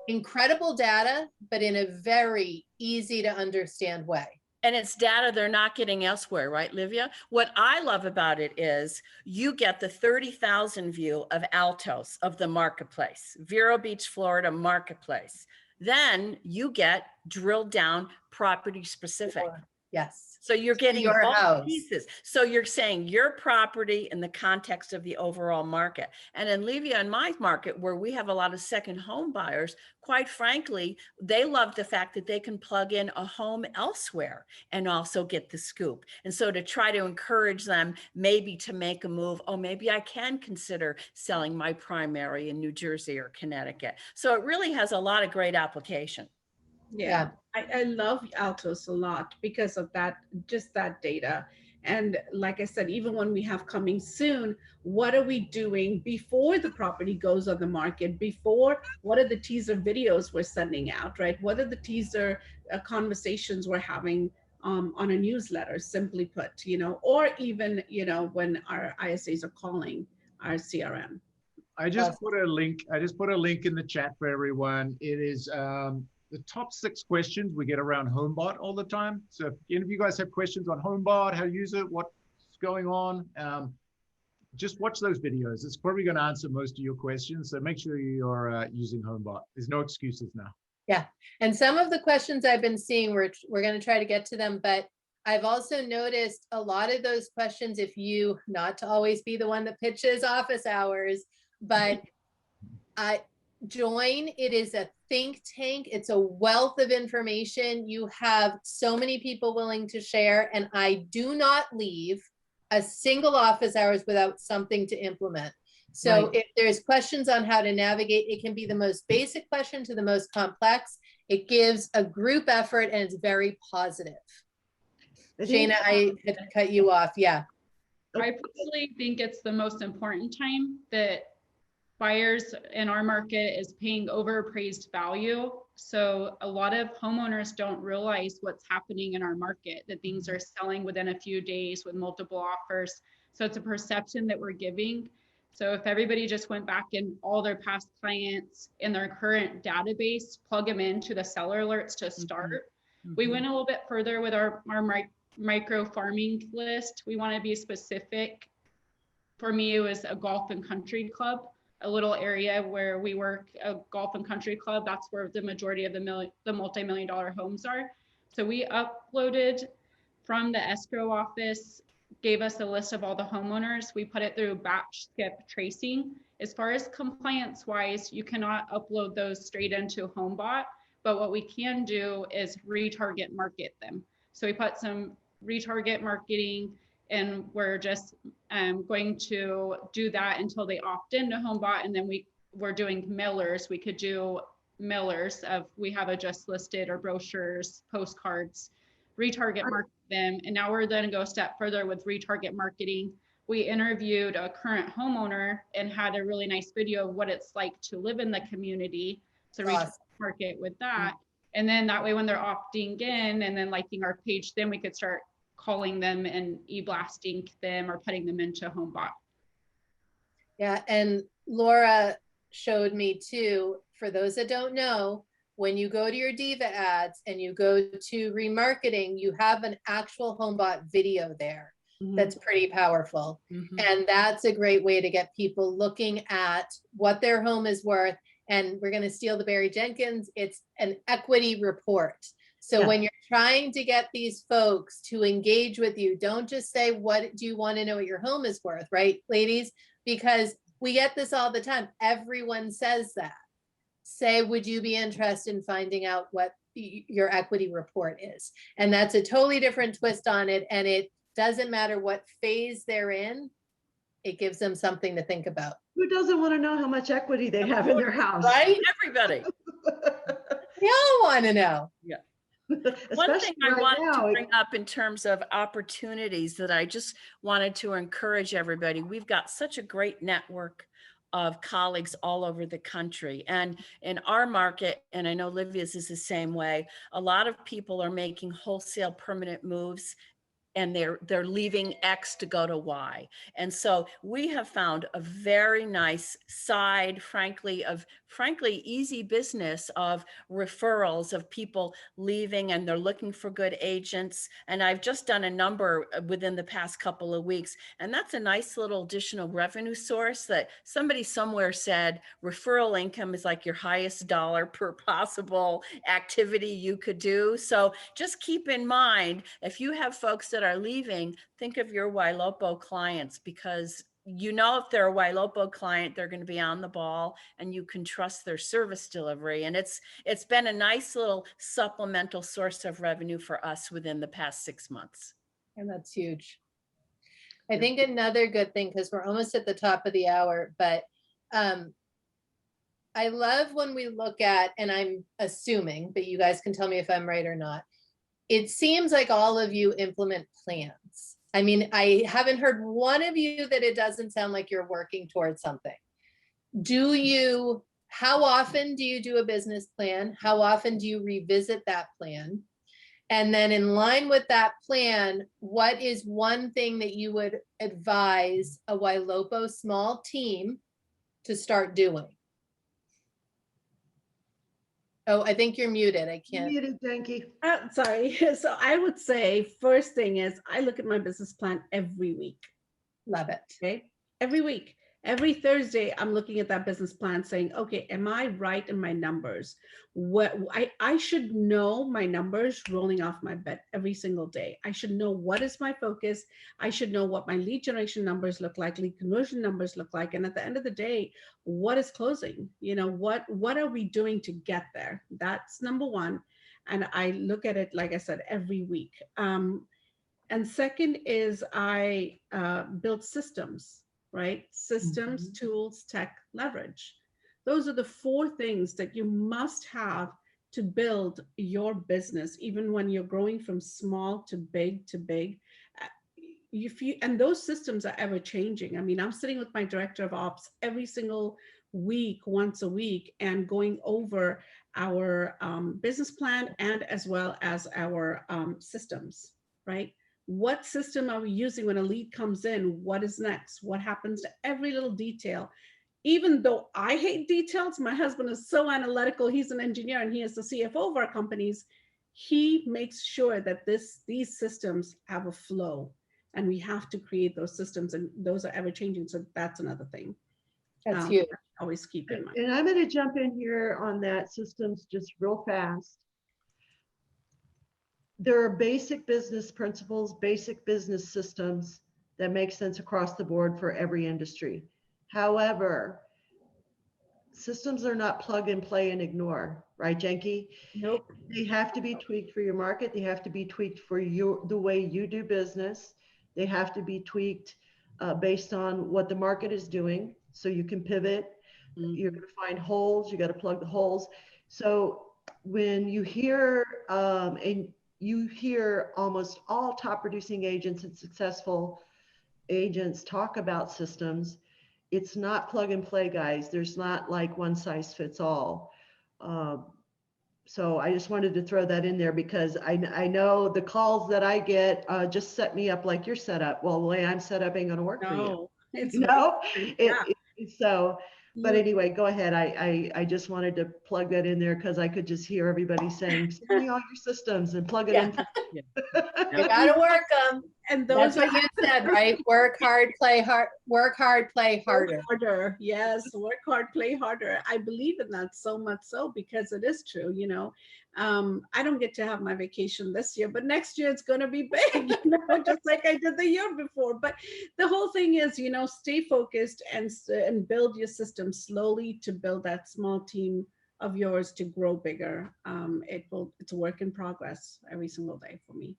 incredible data, but in a very easy to understand way. And it's data they're not getting elsewhere, right, Livia? What I love about it is you get the 30,000 view of Altos, of the marketplace, Vero Beach, Florida marketplace. Then you get drilled down property specific. Yes. So you're getting your all house. pieces. So you're saying your property in the context of the overall market. And in Livia and my market, where we have a lot of second home buyers, quite frankly, they love the fact that they can plug in a home elsewhere and also get the scoop. And so to try to encourage them maybe to make a move, oh, maybe I can consider selling my primary in New Jersey or Connecticut. So it really has a lot of great application. Yeah. I love Altos a lot because of that, just that data. And like I said, even when we have coming soon, what are we doing before the property goes on the market? What are the teaser videos we're sending out, right? What are the teaser conversations we're having on a newsletter, simply put, or even, when our ISAs are calling our CRM. I just put a link in the chat for everyone. It is the top 6 questions we get around HomeBot all the time. So if any of you guys have questions on HomeBot, how to use it, what's going on, just watch those videos. It's probably going to answer most of your questions. So make sure you're using HomeBot. There's no excuses now. Yeah. And some of the questions I've been seeing, we're going to try to get to them, but I've also noticed a lot of those questions, if you, not to always be the one that pitches office hours, but join. It is a think tank. It's a wealth of information. You have so many people willing to share, and I do not leave a single office hours without something to implement. So Right. if there's questions on how to navigate, it can be the most basic question to the most complex. It gives a group effort and it's very positive. I think, Shana, I had cut you off. Yeah. I personally think it's the most important time that buyers in our market is paying overappraised value. So a lot of homeowners don't realize what's happening in our market, that things are selling within a few days with multiple offers. So it's a perception that we're giving. So if everybody just went back and all their past clients in their current database, plug them into the seller alerts to start. We went a little bit further with our micro farming list. We want to be specific. For me, it was a golf and country club, a little area where we work, a golf and country club. That's where the majority of the multi-million-dollar homes are. So we uploaded from the escrow office, gave us a list of all the homeowners. We put it through batch skip tracing. As far as compliance wise, you cannot upload those straight into HomeBot, but what we can do is retarget market them. So we put some retarget marketing, and we're just going to do that until they opt into HomeBot. And then we're doing mailers. We could do mailers of, we have a just listed or brochures, postcards, retarget market them. And now we're going to go a step further with retarget marketing. We interviewed a current homeowner and had a really nice video of what it's like to live in the community. So retarget market with that. And then that way, when they're opting in and then liking our page, then we could start calling them and e-blasting them or putting them into HomeBot. Yeah, and Laura showed me too, for those that don't know, when you go to your Diva ads and you go to remarketing, you have an actual HomeBot video there. That's pretty powerful. And that's a great way to get people looking at what their home is worth. And we're going to steal the Barry Jenkins. It's an equity report. So when you're trying to get these folks to engage with you, don't just say, what do you want to know what your home is worth, right, ladies? Because we get this all the time. Everyone says that. Say, would you be interested in finding out what your equity report is? And that's a totally different twist on it. And it doesn't matter what phase they're in. It gives them something to think about. Who doesn't want to know how much equity they have in their house? Right? Everybody. We all want to know. Yeah. One thing I right want now, to bring up in terms of opportunities that I just wanted to encourage everybody. We've got such a great network of colleagues all over the country. And in our market, and I know Livia's is the same way, a lot of people are making wholesale permanent moves, and they're leaving X to go to Y. And so we have found a very nice side, frankly easy business of referrals of people leaving, and they're looking for good agents. And I've just done a number within the past couple of weeks, and that's a nice little additional revenue source that somebody somewhere said referral income is like your highest dollar per possible activity you could do. So just keep in mind, if you have folks that are leaving, think of your Ylopo clients, because you know if they're a Ylopo client, they're going to be on the ball and you can trust their service delivery. And it's been a nice little supplemental source of revenue for us within the past 6 months. And that's huge. I think another good thing, because we're almost at the top of the hour, but I love when we look at, and I'm assuming, but you guys can tell me if I'm right or not, it seems like all of you implement plans. I mean, I haven't heard one of you that it doesn't sound like you're working towards something. How often do you do a business plan? How often do you revisit that plan? And then in line with that plan, what is one thing that you would advise a Ylopo small team to start doing? Oh, I think you're muted. I can't. Muted, Janki. Sorry. So I would say first thing is I look at my business plan every week. Love it. Okay. Every week. Every Thursday, I'm looking at that business plan saying, okay, am I right in my numbers? What I should know my numbers rolling off my bed every single day. I should know what is my focus. I should know what my lead generation numbers look like, lead conversion numbers look like. And at the end of the day, what is closing? You know, what are we doing to get there? That's number one. And I look at it, like I said, every week. And second is I build systems. right? Systems, tools, tech, leverage. Those are the 4 things that you must have to build your business, even when you're growing from small to big to big. And those systems are ever changing. I mean, I'm sitting with my director of ops every single week, once a week, and going over our business plan and as well as our systems, right? What system are we using when a lead comes in? What is next? What happens to every little detail? Even though I hate details, my husband is so analytical. He's an engineer and he is the CFO of our companies. He makes sure that these systems have a flow, and we have to create those systems, and those are ever changing. So that's another thing. That's huge. Always keep in mind. And I'm going to jump in here on that systems just real fast. There are basic business principles, basic business systems that make sense across the board for every industry. However, systems are not plug and play and ignore, right, Janki? Nope. They have to be tweaked for your market. They have to be tweaked for the way you do business. They have to be tweaked based on what the market is doing, so you can pivot. You're going to find holes. You got to plug the holes. So when you hear and you hear almost all top producing agents and successful agents talk about systems, it's not plug and play, guys. There's not like one size fits all. So I just wanted to throw that in there because I know the calls that I get just set me up like you're set up. Well, the way I'm set up ain't going to work for you. It's No, yeah. So, but anyway, go ahead. I just wanted to plug that in there because I could just hear everybody saying, send me all your systems and plug it in. You gotta work them. And those That's what you said, right? Work hard, play hard. Work hard, play harder. Harder. Yes, work hard, play harder. I believe in that so much so because it is true. You know, I don't get to have my vacation this year, but next year it's going to be big, you know, just like I did the year before. But the whole thing is, you know, stay focused and build your system slowly to build that small team of yours to grow bigger. It's a work in progress every single day for me.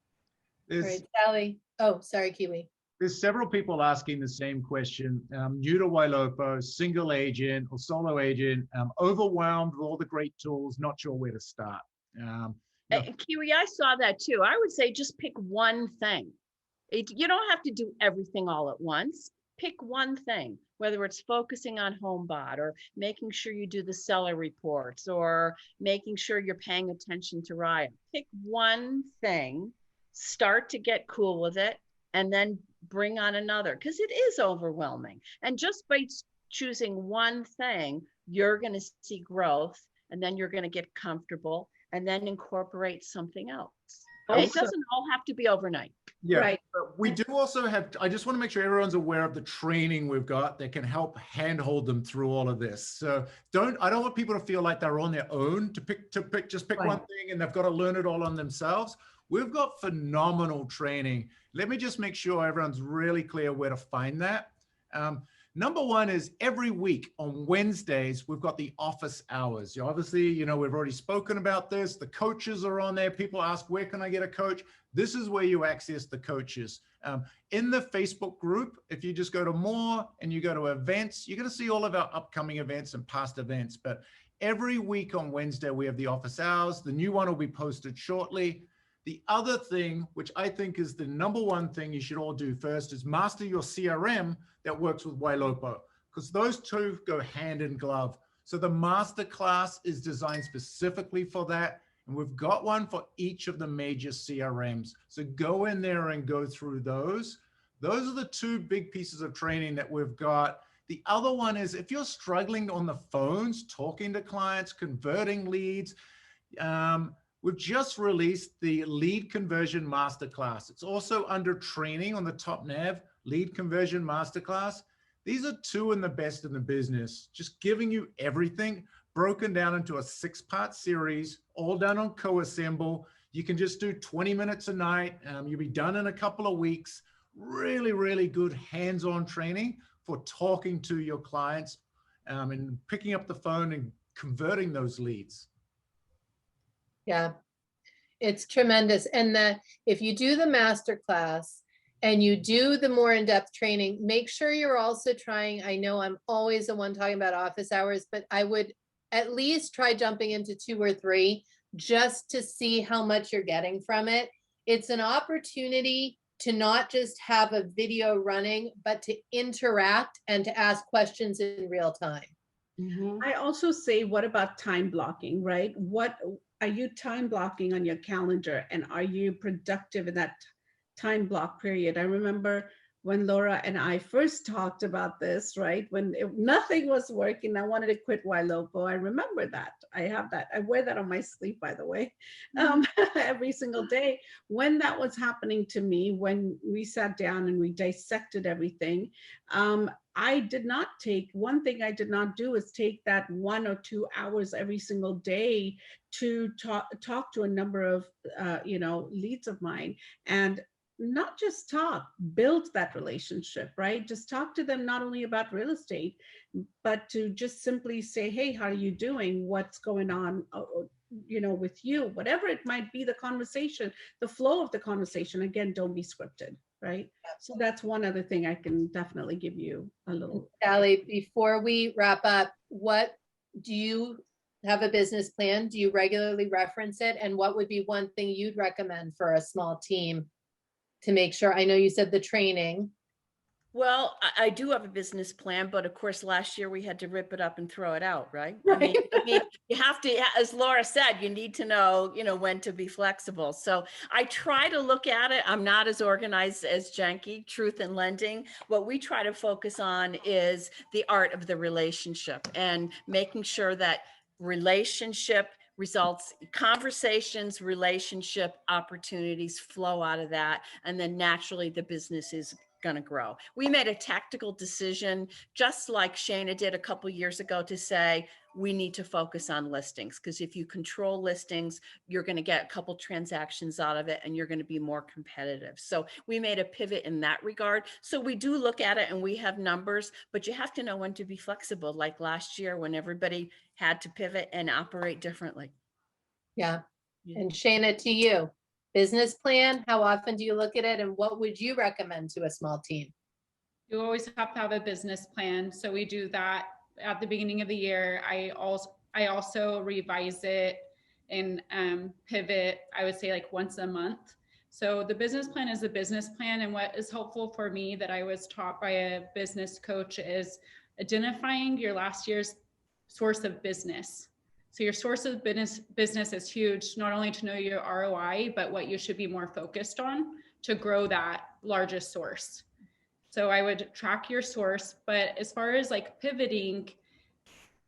All right, Sally. Oh, sorry, Kiwi. There's several people asking the same question. New to Ylopo, single agent or solo agent, overwhelmed with all the great tools, not sure where to start. Kiwi, I saw that too. I would say just pick one thing. You don't have to do everything all at once. Pick one thing, whether it's focusing on HomeBot or making sure you do the seller reports or making sure you're paying attention to Raya. Pick one thing, start to get cool with it, and then bring on another, because it is overwhelming. And just by choosing one thing, you're going to see growth, and then you're going to get comfortable, and then incorporate something else. It doesn't all have to be overnight. Yeah, right. But we do also have, I just want to make sure everyone's aware of the training we've got that can help handhold them through all of this. So I don't want people to feel like they're on their own to pick Right. one thing and they've got to learn it all on themselves. We've got phenomenal training. Let me just make sure everyone's really clear where to find that. Number one is every week on Wednesdays, we've got the office hours. Obviously, you know, we've already spoken about this. The coaches are on there. People ask, where can I get a coach? This is where you access the coaches. In the Facebook group, if you just go to more and you go to events, you're going to see all of our upcoming events and past events. But every week on Wednesday, we have the office hours. The new one will be posted shortly. The other thing, which I think is the number one thing you should all do first, is master your CRM that works with Ylopo, because those two go hand in glove. So the masterclass is designed specifically for that. And we've got one for each of the major CRMs. So go in there and go through those. Those are the two big pieces of training that we've got. The other one is if you're struggling on the phones, talking to clients, converting leads, we've just released the Lead Conversion Masterclass. It's also under training on the top nav, Lead Conversion Masterclass. These are two in the best in the business, just giving you everything broken down into a 6-part series, all done on CoAssemble. You can just do 20 minutes a night. You'll be done in a couple of weeks. Really, really good hands-on training for talking to your clients and picking up the phone and converting those leads. Yeah, it's tremendous. And if you do the masterclass, and you do the more in-depth training, make sure you're also trying, I know I'm always the one talking about office hours, but I would at least try jumping into 2 or 3 just to see how much you're getting from it. It's an opportunity to not just have a video running, but to interact and to ask questions in real time. Mhm. I also say, what about time blocking, right? What are you time blocking on your calendar, and are you productive in that time block period? I remember when Laura and I first talked about this, right? When nothing was working, I wanted to quit Ylopo. I remember that. I have that. I wear that on my sleeve, by the way, every single day. When that was happening to me, when we sat down and we dissected everything, I did not take, one thing I did not do is take that 1 or 2 hours every single day to talk to a number of, leads of mine, and not just talk, build that relationship, right? Just talk to them not only about real estate, but to just simply say, hey, how are you doing? What's going on, with you? Whatever it might be, the conversation, the flow of the conversation. Again, don't be scripted, right? So that's one other thing I can definitely give you a little. Daley, before we wrap up, what do you have a business plan? Do you regularly reference it? And what would be one thing you'd recommend for a small team to make sure? I know you said the training. Well, I do have a business plan, but of course, last year we had to rip it up and throw it out, right? Right. I mean, you have to, as Laura said, you need to know, when to be flexible. So I try to look at it. I'm not as organized as Janki, Truth in Lending. What we try to focus on is the art of the relationship and making sure that relationship results, conversations, relationship opportunities flow out of that. And then naturally the business is going to grow. We made a tactical decision, just like Shana did a couple years ago, to say we need to focus on listings, because if you control listings, you're going to get a couple transactions out of it and you're going to be more competitive. So we made a pivot in that regard. So we do look at it and we have numbers, but you have to know when to be flexible, like last year when everybody had to pivot and operate differently. Yeah. And Shana, to you, business plan, how often do you look at it, and what would you recommend to a small team? You always have to have a business plan. So we do that at the beginning of the year. I also revise it and pivot, I would say like once a month. So the business plan is a business plan. And what is helpful for me that I was taught by a business coach is identifying your last year's source of business. So your source of business is huge, not only to know your ROI, but what you should be more focused on to grow that largest source. So I would track your source, but as far as like pivoting,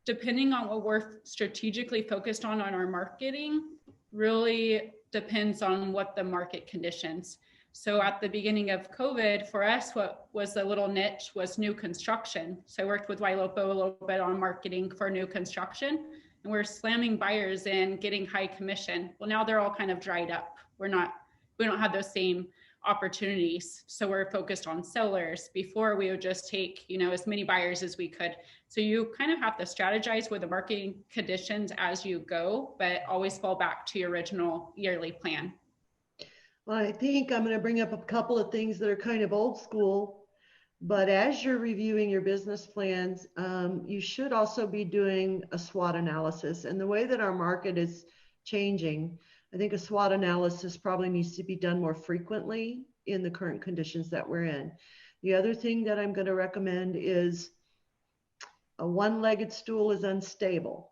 depending on what we're strategically focused on our marketing, really depends on what the market conditions. So at the beginning of COVID, for us, what was a little niche was new construction. So I worked with Ylopo a little bit on marketing for new construction, and we're slamming buyers in, getting high commission. Well, now they're all kind of dried up. We don't have those same opportunities. So we're focused on sellers. Before, we would just take, as many buyers as we could. So you kind of have to strategize with the marketing conditions as you go, but always fall back to your original yearly plan. Well, I think I'm going to bring up a couple of things that are kind of old school, but as you're reviewing your business plans, you should also be doing a SWOT analysis. And the way that our market is changing, I think a SWOT analysis probably needs to be done more frequently in the current conditions that we're in. The other thing that I'm going to recommend is a one-legged stool is unstable.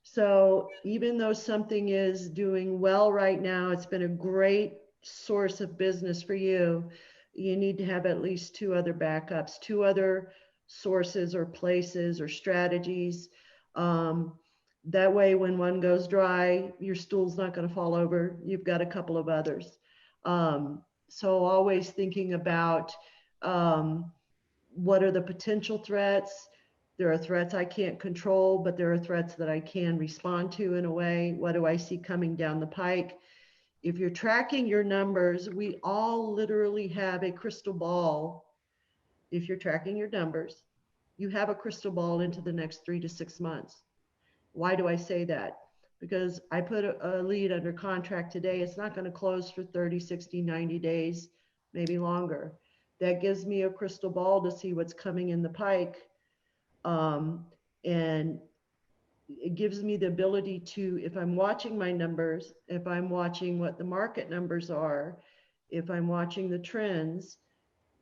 So even though something is doing well right now, it's been a great source of business for you, you need to have at least 2 other backups, 2 other sources or places or strategies. That way, when one goes dry, your stool's not going to fall over. You've got a couple of others. So always thinking about what are the potential threats. There are threats I can't control, but there are threats that I can respond to in a way. What do I see coming down the pike? If you're tracking your numbers, we all literally have a crystal ball. If you're tracking your numbers, you have a crystal ball into the next 3 to 6 months. Why do I say that? Because I put a lead under contract today. It's not going to close for 30, 60, 90 days. maybe longer. That gives me a crystal ball to see what's coming in the pike. And it gives me the ability to, if I'm watching my numbers, if I'm watching what the market numbers are, if I'm watching the trends,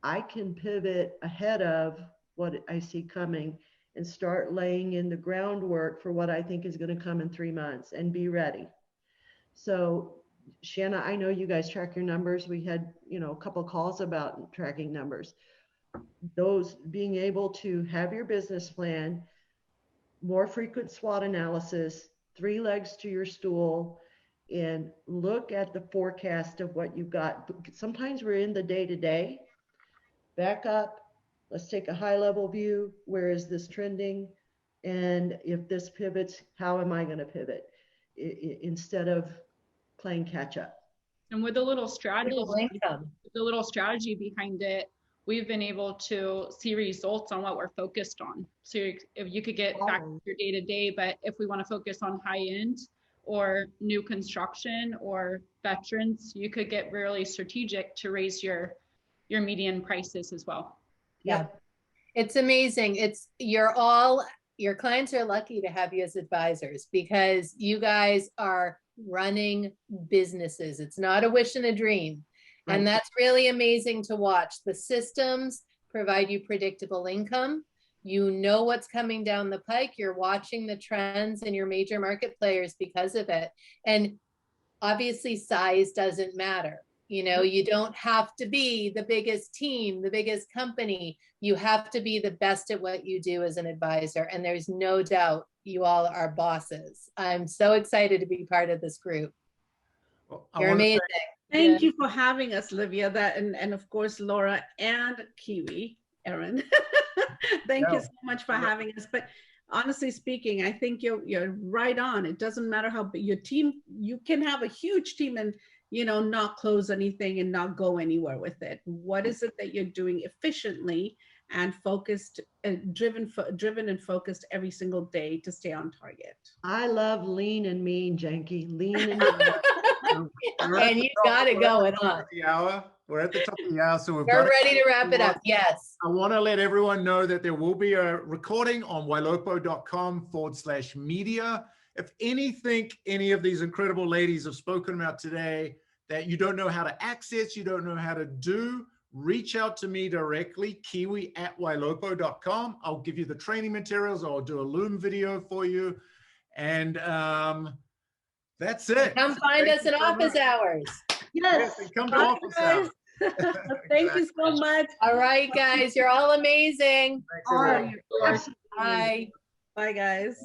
I can pivot ahead of what I see coming and start laying in the groundwork for what I think is going to come in 3 months and be ready. So Shana, I know you guys track your numbers. We had, a couple calls about tracking numbers. Those being able to have your business plan, more frequent SWOT analysis, 3 legs to your stool, and look at the forecast of what you've got. Sometimes we're in the day-to-day. Back up. Let's take a high-level view. Where is this trending? And if this pivots, how am I going to pivot? Instead of playing catch-up. And with a little strategy, behind it, we've been able to see results on what we're focused on. So if you could get back to your day-to-day, but if we want to focus on high-end or new construction or veterans, you could get really strategic to raise your median prices as well. Yeah. It's amazing. Your clients are lucky to have you as advisors because you guys are running businesses. It's not a wish and a dream. Right. And that's really amazing to watch. The systems provide you predictable income. You know what's coming down the pike. You're watching the trends in your major market players because of it. And obviously size doesn't matter. You don't have to be the biggest team, the biggest company. You have to be the best at what you do as an advisor. And there's no doubt you all are bosses. I'm so excited to be part of this group. Well, You're amazing. Thank you for having us, Livia. And of course, Laura and Kiwi, Erin. Thank you so much for having us. But honestly speaking, I think you're right on. It doesn't matter how big your team, you can have a huge team and not close anything and not go anywhere with it. What is it that you're doing efficiently and focused and driven and focused every single day to stay on target? I love lean and mean, Janki. Lean and mean. And you got it going on. We're at the top of the hour, so we're ready to wrap it up. Yes. I want to let everyone know that there will be a recording on ylopo.com/media. If any of these incredible ladies have spoken about today that you don't know how to access, you don't know how to do, reach out to me directly, kiwi@ylopo.com. I'll give you the training materials. I'll do a Loom video for you. And that's it. Come find us in office hours. Yes. Come to office hours. Thank you so much. All right, guys. You're all amazing. Thanks, everyone. Bye. Bye, guys.